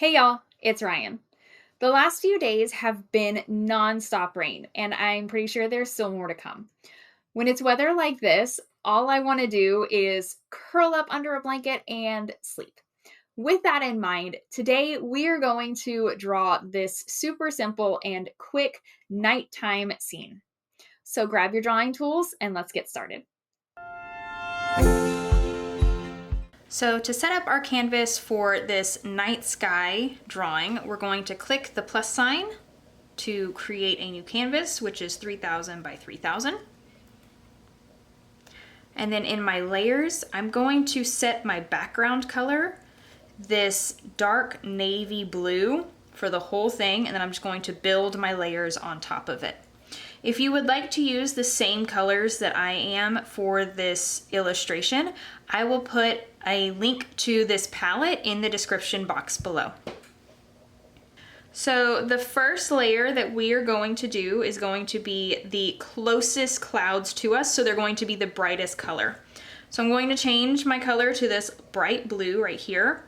Hey y'all, it's Ryan. The last few days have been nonstop rain, and I'm pretty sure there's still more to come. When it's weather like this, all I want to do is curl up under a blanket and sleep. With that in mind, today we are going to draw this super simple and quick nighttime scene. So grab your drawing tools and let's get started. So to set up our canvas for this night sky drawing, we're going to click the plus sign to create a new canvas, which is 3000 by 3000. And then in my layers, I'm going to set my background color, this dark navy blue for the whole thing, and then I'm just going to build my layers on top of it. If you would like to use the same colors that I am for this illustration, I will put a link to this palette in the description box below. So the first layer that we are going to do is going to be the closest clouds to us, so they're going to be the brightest color. So I'm going to change my color to this bright blue right here.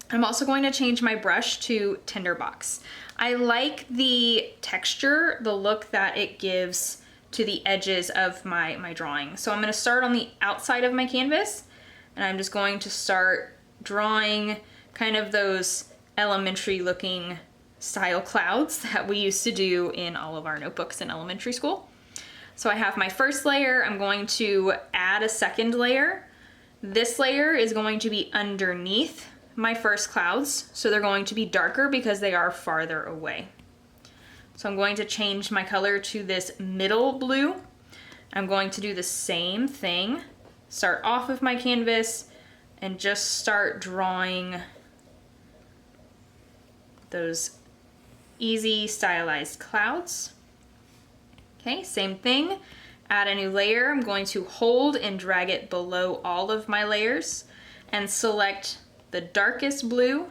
I'm also going to change my brush to Tinderbox. I like the texture, the look that it gives to the edges of my drawing. So I'm going to start on the outside of my canvas, and I'm just going to start drawing kind of those elementary looking style clouds that we used to do in all of our notebooks in elementary school. So I have my first layer. I'm going to add a second layer. This layer is going to be underneath my first clouds, so they're going to be darker because they are farther away. So I'm going to change my color to this middle blue. I'm going to do the same thing, start off of my canvas and just start drawing those easy stylized clouds. Okay, same thing, add a new layer. I'm going to hold and drag it below all of my layers and select the darkest blue,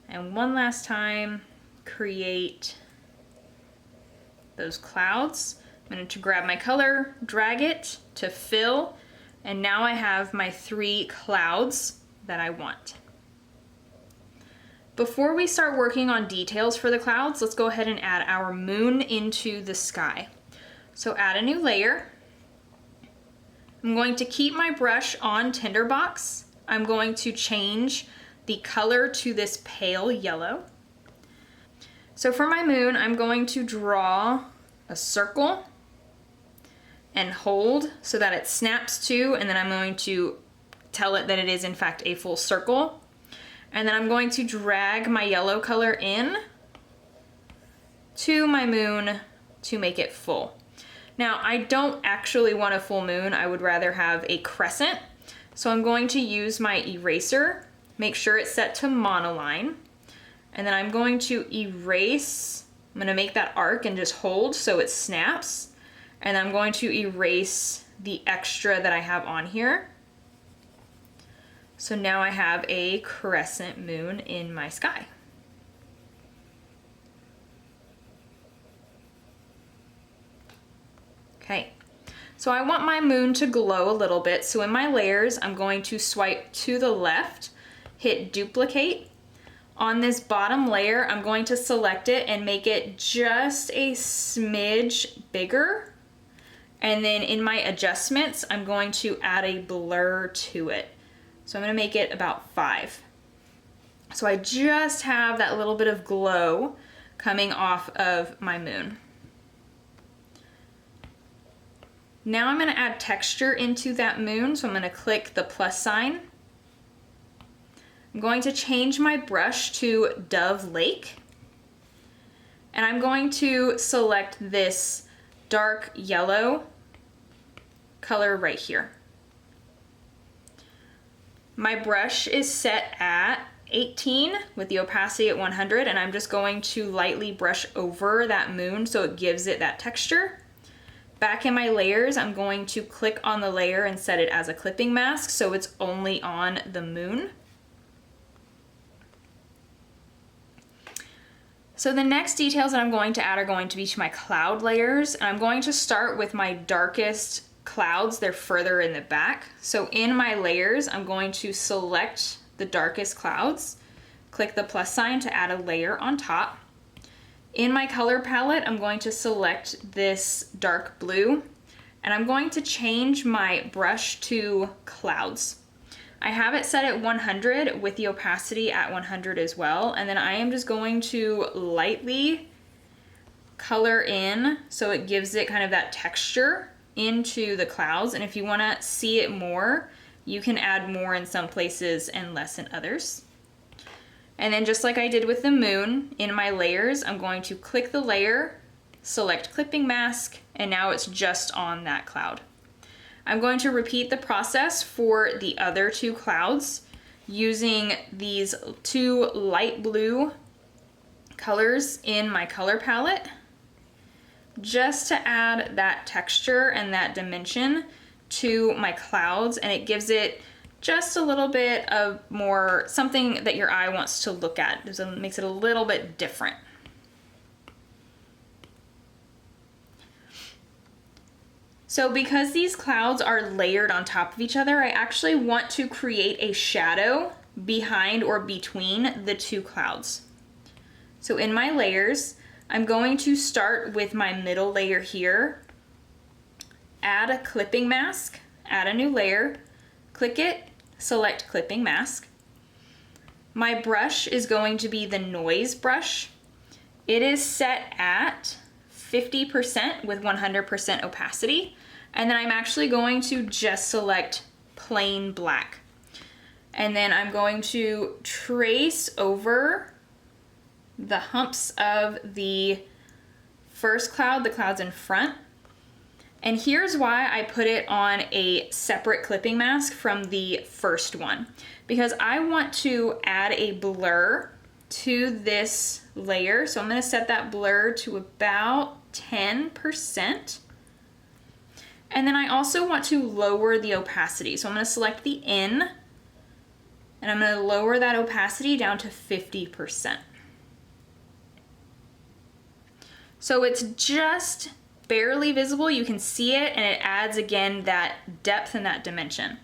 and one last time create those clouds. I'm going to grab my color, drag it to fill, and now I have my 3 clouds that I want. Before we start working on details for the clouds, let's go ahead and add our moon into the sky. So add a new layer. I'm going to keep my brush on Tinderbox. I'm going to change the color to this pale yellow. So for my moon, I'm going to draw a circle and hold so that it snaps to, and then I'm going to tell it that it is in fact a full circle. And then I'm going to drag my yellow color in to my moon to make it full. Now, I don't actually want a full moon. I would rather have a crescent. So I'm going to use my eraser, make sure it's set to Monoline, and then I'm going to erase. I'm going to make that arc and just hold so it snaps, and I'm going to erase the extra that I have on here. So now I have a crescent moon in my sky. Okay. So I want my moon to glow a little bit. So in my layers, I'm going to swipe to the left, hit duplicate. On this bottom layer, I'm going to select it and make it just a smidge bigger. And then in my adjustments, I'm going to add a blur to it. So I'm going to make it about 5. So I just have that little bit of glow coming off of my moon. Now I'm going to add texture into that moon, so I'm going to click the plus sign. I'm going to change my brush to Dove Lake, and I'm going to select this dark yellow color right here. My brush is set at 18 with the opacity at 100, and I'm just going to lightly brush over that moon so it gives it that texture. Back in my layers, I'm going to click on the layer and set it as a clipping mask so it's only on the moon. So the next details that I'm going to add are going to be to my cloud layers, and I'm going to start with my darkest clouds. They're further in the back. So in my layers, I'm going to select the darkest clouds, click the plus sign to add a layer on top. In my color palette, I'm going to select this dark blue, and I'm going to change my brush to clouds. I have it set at 100 with the opacity at 100 as well, and then I am just going to lightly color in so it gives it kind of that texture into the clouds. And if you want to see it more, you can add more in some places and less in others. And then just like I did with the moon, in my layers, I'm going to click the layer, select clipping mask, and now it's just on that cloud. I'm going to repeat the process for the other two clouds using these two light blue colors in my color palette, just to add that texture and that dimension to my clouds, and it gives it just a little bit of more something that your eye wants to look at. It makes it a little bit different. So because these clouds are layered on top of each other, I actually want to create a shadow behind or between the two clouds. So in my layers, I'm going to start with my middle layer here, add a clipping mask, add a new layer, click it, select clipping mask. My brush is going to be the noise brush. It is set at 50% with 100% opacity. And then I'm actually going to just select plain black. And then I'm going to trace over the humps of the first cloud, the clouds in front. And here's why I put it on a separate clipping mask from the first one, because I want to add a blur to this layer. So I'm going to set that blur to about 10%. And then I also want to lower the opacity. So I'm going to select the N, and I'm going to lower that opacity down to 50%. So it's just barely visible. You can see it, and it adds again that depth and that dimension.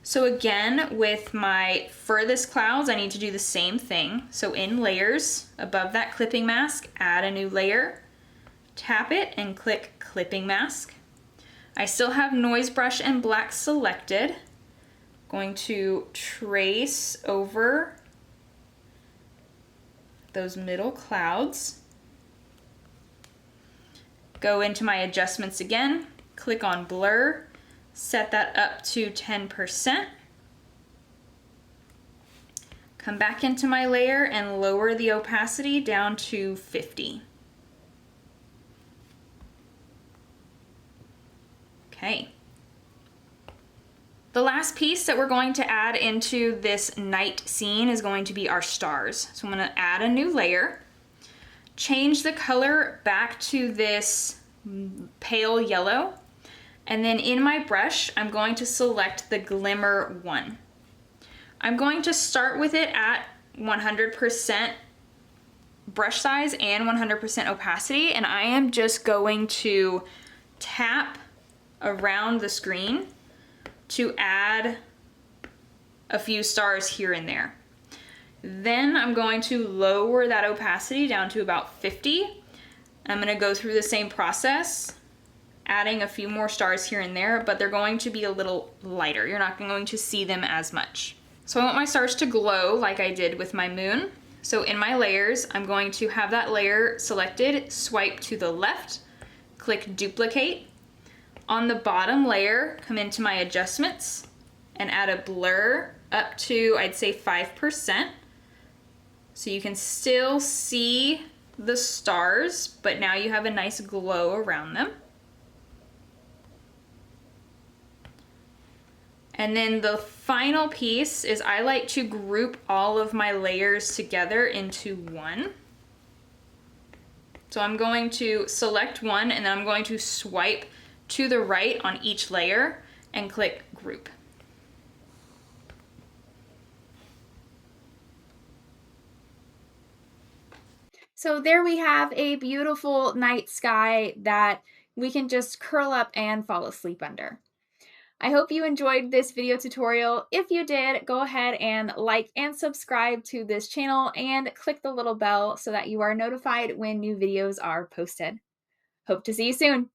So again, with my furthest clouds, I need to do the same thing. So in layers, above that clipping mask, add a new layer, tap it and click clipping mask. I still have noise brush and black selected. Going to trace over those middle clouds. Go into my adjustments again, click on blur, set that up to 10%. Come back into my layer and lower the opacity down to 50. Okay. The last piece that we're going to add into this night scene is going to be our stars. So I'm going to add a new layer, change the color back to this pale yellow, and then in my brush, I'm going to select the Glimmer 1. I'm going to start with it at 100% brush size and 100% opacity, and I am just going to tap around the screen to add a few stars here and there. Then I'm going to lower that opacity down to about 50. I'm going to go through the same process, adding a few more stars here and there, but they're going to be a little lighter. You're not going to see them as much. So I want my stars to glow like I did with my moon. So in my layers, I'm going to have that layer selected, swipe to the left, click duplicate. On the bottom layer, come into my adjustments and add a blur up to, I'd say 5%. So you can still see the stars, but now you have a nice glow around them. And then the final piece is I like to group all of my layers together into one. So I'm going to select one, and then I'm going to swipe to the right on each layer and click group. So there we have a beautiful night sky that we can just curl up and fall asleep under. I hope you enjoyed this video tutorial. If you did, go ahead and like and subscribe to this channel and click the little bell so that you are notified when new videos are posted. Hope to see you soon.